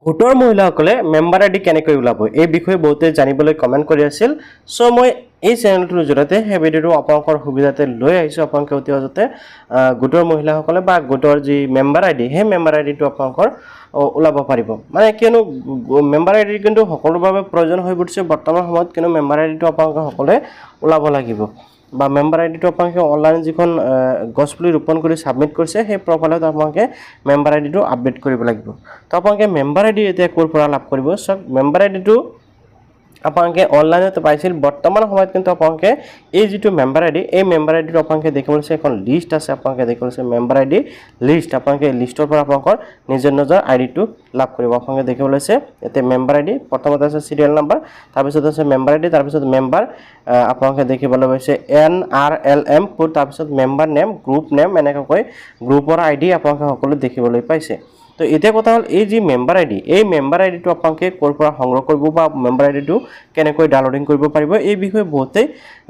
গোটৰ মহিলাসকলে member ID কেনেকৈ ওলাব এই বিষয়ে বহুতে জানিবলৈ কমেন্ট কৰি আছিল সো মই এই চেনেলটোৰ জৰিয়তে সেই ভিডিঅটো আপোনালোকৰ সুবিধাতে লৈ আহিছো আপোনালোকে অতি সহজতে গোটৰ মহিলাসকলে বা গোটৰ যি মেম্বাৰ আইডি সেই মেম্বাৰ আইডিটো আপোনালোকৰ ওলাব পাৰিব মানে কিয়নো মেম্বাৰ আইডি কিন্তু সকলোভাৱে প্ৰয়োজন হৈ পৰিছে বৰ্তমান সময়ত কিন্তু মেম্বাৰ আইডিটো আপোনালোকে সকলোৱে ওলাব লাগিব বা মেম্বাৰ আইডিটো আপোনালোকে অনলাইন যিখন গছপুলি ৰোপণ কৰি সাবমিট কৰিছে সেই প্ৰফাইলত আপোনালোকে মেম্বাৰ আইডিটো আপডেট কৰিব লাগিব তো আপোনালোকে মেম্বাৰ আইডি এতিয়া ক'ৰ পৰা লাভ কৰিব সব মেম্বাৰ আইডিটো আপোনালোকে অনলাইনত পাইছিল বৰ্তমান সময়ত কিন্তু আপোনালোকে এই যেটো মেম্বাৰ আইডি এই মেম্বাৰ আইডিটো আপোনালোকে দেখিবলৈ এখন লিষ্ট আছে আপোনালোকে দেখিবলৈ মেম্বাৰ আইডি লিষ্ট আপোনালোকে লিষ্টৰ পৰা আপোনালোকৰ নিজৰ আইডিটো লাভ কৰিব আপোনালোকে দেখিবলৈ এতে মেম্বাৰ আইডি প্ৰথমতে আছে সিৰিয়েল নম্বৰ তাৰপিছত আছে মেম্বাৰ আইডি তাৰপিছত মেম্বাৰ আপোনালোকে দেখিবলৈ পাইছে NRLM পুট তাৰপিছত মেম্বাৰ নেম গ্ৰুপ নেম এনেকৈ গ্ৰুপৰ আইডি আপোনালোকে সকলো দেখিবলৈ পাইছে তো এতিয়া কথা হল এই যে মেম্বাৰ আইডি এই মেম্বাৰ আইডিটো আপোনালোকে ক'ৰ পৰা সংগ্ৰহ কৰিব বা মেম্বাৰ আইডিটো কেনেকৈ ডাউনলোডিং কৰিব পাৰিব এই বিষয়ে বহুতে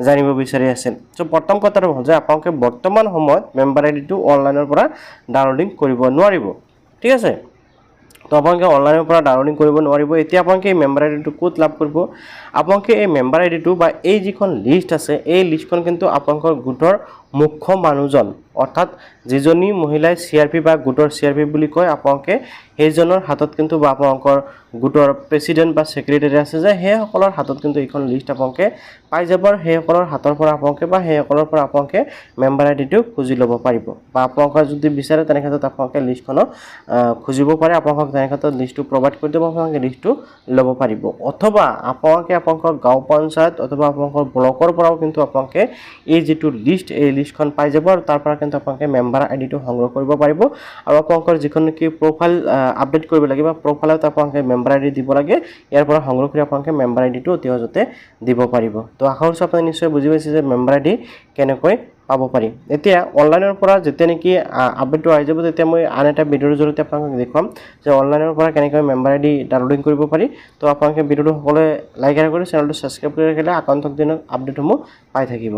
জানিব বিচাৰি আছে তো প্ৰথম কথাটো হ'ল যে আপোনালোকে বৰ্তমান সময়ত মেম্বাৰ আইডিটো অনলাইনৰ পৰা ডাউনলোডিং কৰিব নোৱাৰিব ঠিক আছে তো আপোনালোকে অনলাইনৰ পৰা ডাউনলোডিং কৰিব নোৱাৰিব এতিয়া আপোনালোকে এই মেম্বাৰ আইডিটো ক'ত লাভ কৰিব আপোনালোকে এই মেম্বাৰ আইডিটো বা এই যিখন লিষ্ট আছে এই লিষ্টখন কিন্তু আপোনালোকৰ গোটৰ মুখ্য মানুহজন অৰ্থাৎ যিজনী মহিলাই সিআৰপি বা গোটৰ সিআৰপি বুলি কয় আপোনালোকে সেইজনৰ হাতত কিন্তু বা আপোনালোকৰ গোটৰ প্ৰেসিডেন্ট বা সেক্ৰেটাৰী আছে যে সেই সকলৰ হাতত কিন্তু এইখন লিষ্ট আপোনালোকে পাই যাব সেই সকলৰ হাতৰ পৰা আপোনালোকে বা সেই সকলৰ পৰা আপোনালোকে মেম্বাৰ আইডিটো খুজি ল'ব পাৰিব বা আপোনালোকে যদি বিচাৰে তেনে ক্ষেত্ৰত আপোনালোকে লিষ্টখন খুজিব পাৰে আপোনালোকক তেনে ক্ষেত্ৰত লিষ্টটো প্ৰভাইড কৰি দিব আপোনালোকে লিষ্টটো ল'ব পাৰিব অথবা আপোনালোকে আপোনালোকৰ গাঁও পঞ্চায়ত অথবা আপোনালোকৰ ব্লকৰ পৰাও কিন্তু আপোনালোকে এই যেটো লিষ্ট এই লিষ্টখন পাই যাব আৰু তাৰ পৰা কিন্তু আপোনালোকে মেম্বাৰ আইডিটো সংগ্ৰহ কৰিব পাৰিব আৰু আপোনালোকৰ যিখন কি প্ৰফাইল আপডেট কৰিব লাগিব প্ৰফাইলত আপোনালোকে মেম্বাৰ আইডি দিব লাগে ইয়াৰ পৰা সংগ্ৰহ কৰি আপোনালোকে মেম্বাৰ আইডিটো অতি সহজতে দিব পাৰিব তো আশা কৰিছো আপুনি নিশ্চয় বুজি পাইছে যে মেম্বাৰ আইডি কেনেকৈ পাব পাৰি এতিয়া অনলাইনৰ পৰা যেতিয়া নেকি আপডেটটো আহি যাব তেতিয়া মই আন এটা ভিডিঅৰ জৰিয়তে আপোনালোকক দেখুৱাম যে অনলাইনৰ পৰা কেনেকৈ মেম্বাৰ আইডি ডাউনলোডিং কৰিব পাৰি তো আপোনালোকে ভিডিঅটো সকলোৱে লাইক আৰু কৰি চেনেলটো সাবস্ক্ৰাইব কৰি ৰাখিলে আগন্তুক দিনৰ আপডেটসমূহ পাই থাকিব